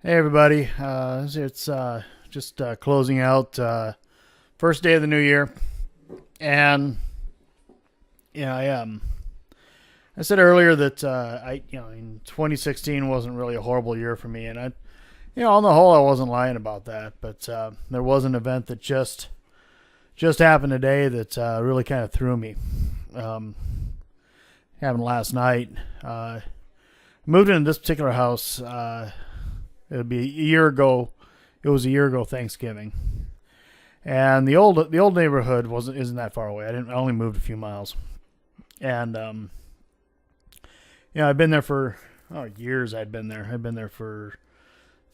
Hey everybody, it's just closing out first day of the new year, and I said earlier that in 2016 wasn't really a horrible year for me, and on the whole I wasn't lying about that, but there was an event that just happened today that really kind of threw me. Um, Happened last night. Moved into this particular house. It'll be a year ago. It was a year ago Thanksgiving, and the old neighborhood isn't that far away. I only moved a few miles, and I've been there for years. I'd been there. I've been there for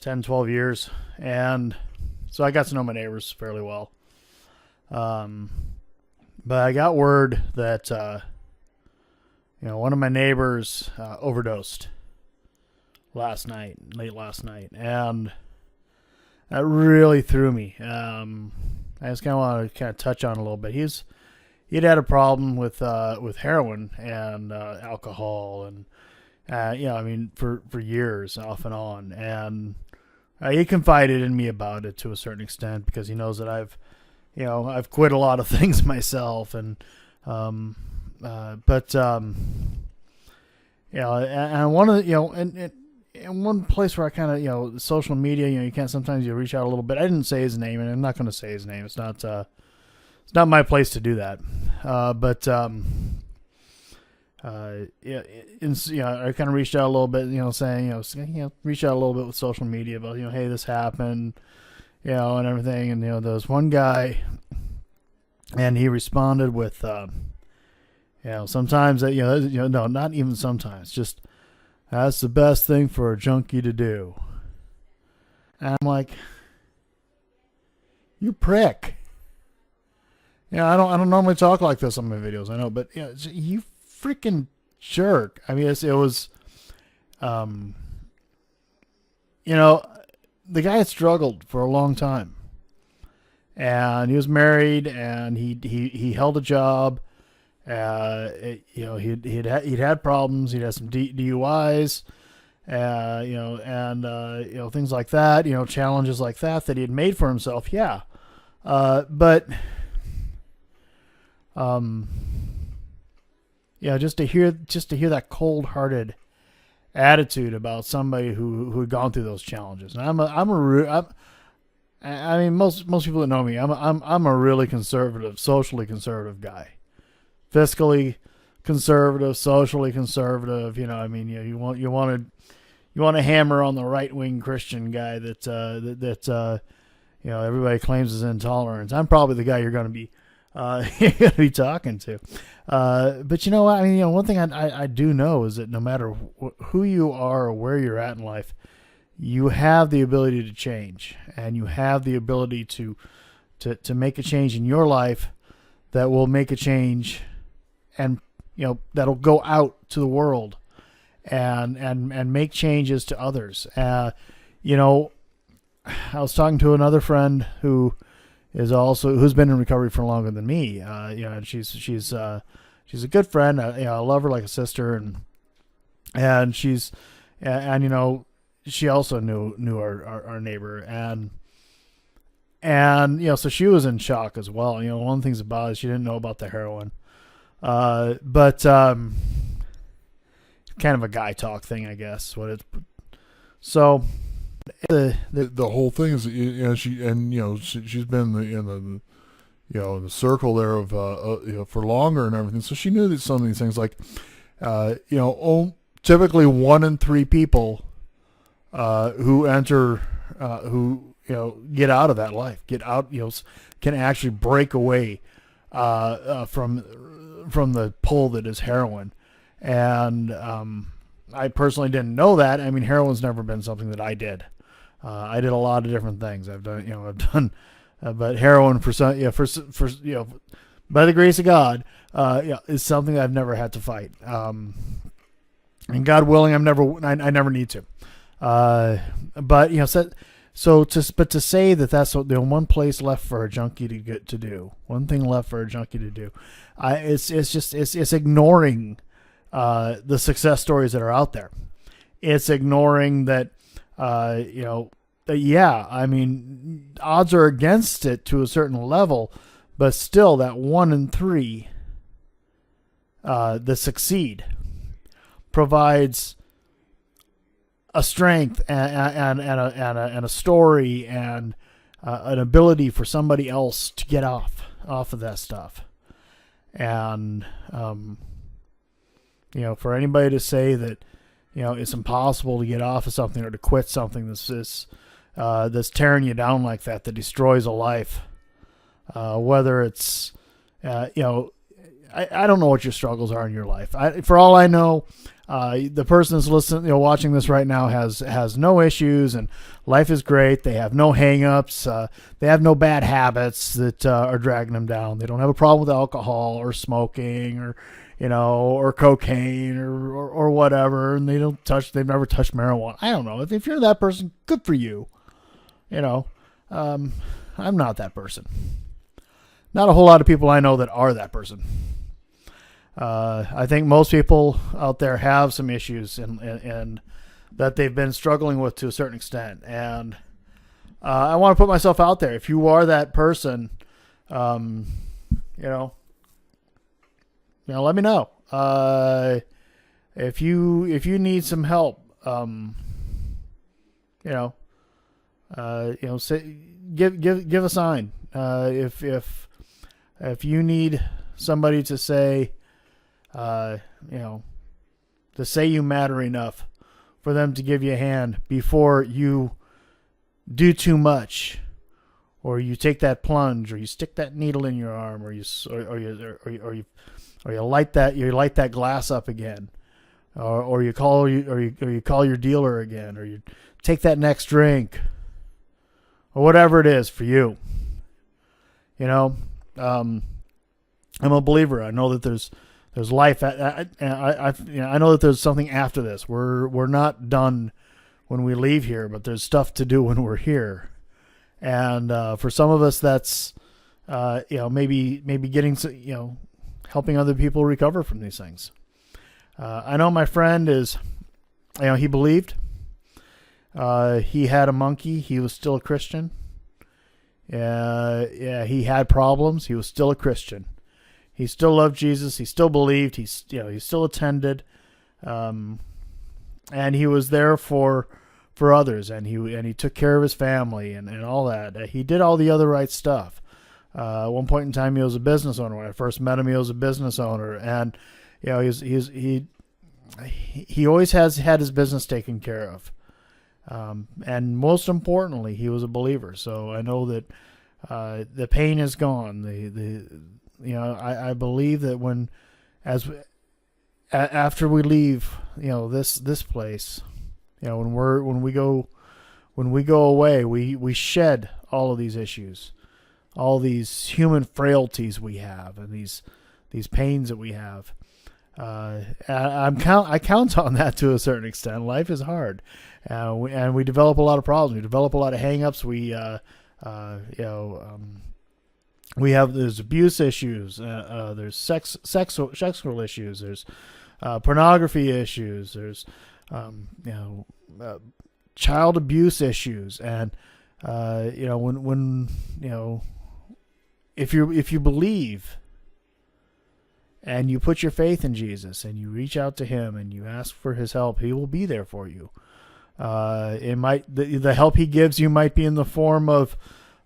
10, 12 years, and so I got to know my neighbors fairly well. Um, but I got word that one of my neighbors overdosed late last night, and that really threw me. I just kind of want to touch on it a little bit. He'd had a problem with heroin and alcohol, and for years off and on, and he confided in me about it to a certain extent because he knows that I've quit a lot of things myself, and and one of the, and one place where I kind of, social media, you can't, sometimes you reach out a little bit. I didn't say his name, and I'm not going to say his name. It's not my place to do that. I kind of reached out a little bit, saying, reach out a little bit with social media about, hey, this happened, and everything. And, there was one guy, and he responded with, sometimes that, no, not even sometimes, just, that's the best thing for a junkie to do. And I'm like, you prick. I don't normally talk like this on my videos, I know, but you freaking jerk. I mean, it was, the guy had struggled for a long time, and he was married, and he held a job. He'd had problems. He'd had some DUIs, things like that. Challenges like that he had made for himself. Yeah, but just to hear that cold-hearted attitude about somebody who had gone through those challenges. And most people that know me, I'm a really conservative, socially conservative guy. Fiscally conservative, socially conservative. You want to hammer on the right wing Christian guy that everybody claims is intolerant. I'm probably the guy you're going to be talking to. But what? One thing I do know is that no matter who you are or where you're at in life, you have the ability to change, and you have the ability to make a change in your life that will make a change, and that'll go out to the world and make changes to others. I was talking to another friend who's been in recovery for longer than me. And she's a good friend. I love her like a sister, and she also knew our neighbor, and so she was in shock as well. One of the things about it, she didn't know about the heroin. But kind of a guy talk thing, I guess. So the whole thing is, she's been in the circle there of for longer and everything. So she knew that some of these things, like typically 1 in 3 people who enter get out of that life, can actually break away from the pull that is heroin. And I personally didn't know that. I mean, heroin's never been something that I did. I did a lot of different things. But heroin by the grace of God, is something that I've never had to fight. And God willing, I never need to. But to say that that's the one place left for a junkie to do, one thing left for a junkie to do, it's ignoring the success stories that are out there. It's ignoring that Yeah, I mean, odds are against it to a certain level, but still, that 1 in 3 that succeed provides a strength and a story and an ability for somebody else to get off of that stuff. And for anybody to say that it's impossible to get off of something or to quit something that's tearing you down like that destroys a life, whether it's I don't know what your struggles are in your life. For all I know, the person that's listening, watching this right now has no issues and life is great. They have no hang-ups. They have no bad habits that are dragging them down. They don't have a problem with alcohol or smoking or cocaine or whatever. And they've never touched marijuana. I don't know. If you're that person, good for you. I'm not that person. Not a whole lot of people I know that are that person. I think most people out there have some issues and that they've been struggling with to a certain extent. And I want to put myself out there. If you are that person, let me know. If you need some help, give a sign. If you need somebody to say, to say you matter enough for them to give you a hand before you do too much, or you take that plunge, or you stick that needle in your arm, or you light that glass up again, or you call your dealer again, or you take that next drink, or whatever it is for you. I'm a believer. I know that there's life. I know that there's something after this. We're not done when we leave here, but there's stuff to do when we're here. And for some of us, that's maybe getting helping other people recover from these things. I know my friend is, he believed. He had a monkey. He was still a Christian. He had problems. He was still a Christian. He still loved Jesus. He still believed. He still attended, and he was there for others. And he took care of his family and all that. He did all the other right stuff. At one point in time, he was a business owner. When I first met him, he was a business owner, and he always has had his business taken care of. And most importantly, he was a believer. So I know that the pain is gone. I believe that after we leave, this place, when we go away, we shed all of these issues, all these human frailties we have, and these pains that we have. I count on that to a certain extent. Life is hard, and we develop a lot of problems. We develop a lot of hang-ups. There's abuse issues. There's sexual issues. There's pornography issues. There's child abuse issues. And if you believe and you put your faith in Jesus and you reach out to him and you ask for his help, he will be there for you. The help he gives you might be in the form of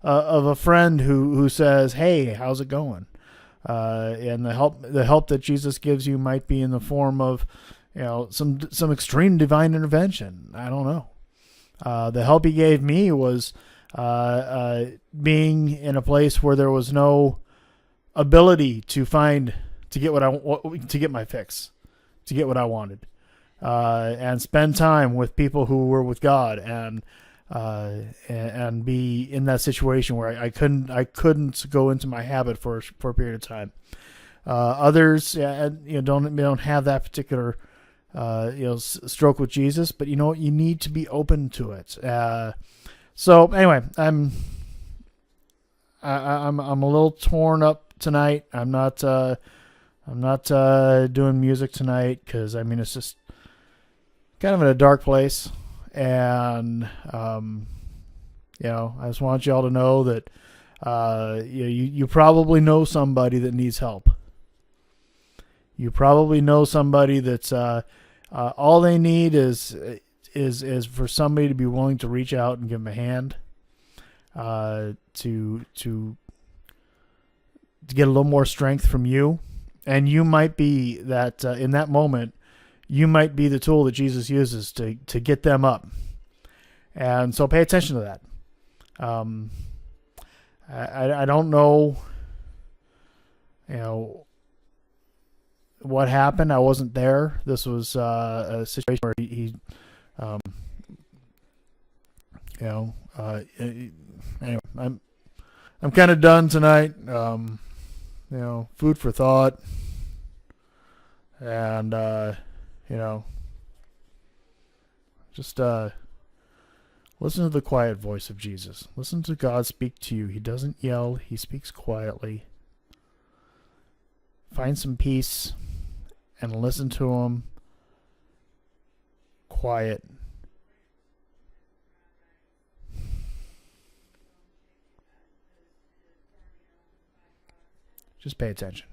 a friend who says, "Hey, how's it going?" And the help that Jesus gives you might be in the form of, some extreme divine intervention. I don't know. The help he gave me was being in a place where there was no ability to get my fix, to get what I wanted, and spend time with people who were with God, and be in that situation where I couldn't go into my habit for a period of time. Others, don't have that particular, stroke with Jesus, but you need to be open to it. So anyway, I'm a little torn up tonight. I'm not doing music tonight because it's just kind of in a dark place, And I just want y'all to know that you probably know somebody that needs help. You probably know somebody that's all they need is for somebody to be willing to reach out and give them a hand, to get a little more strength from you. And you might be that in that moment, you might be the tool that Jesus uses to get them up. And so pay attention to that. I don't know, what happened. I wasn't there. This was a situation where he anyway, I'm kind of done tonight. Food for thought, and just listen to the quiet voice of Jesus. Listen to God speak to you. He doesn't yell. He speaks quietly. Find some peace and listen to him. Quiet. Just pay attention.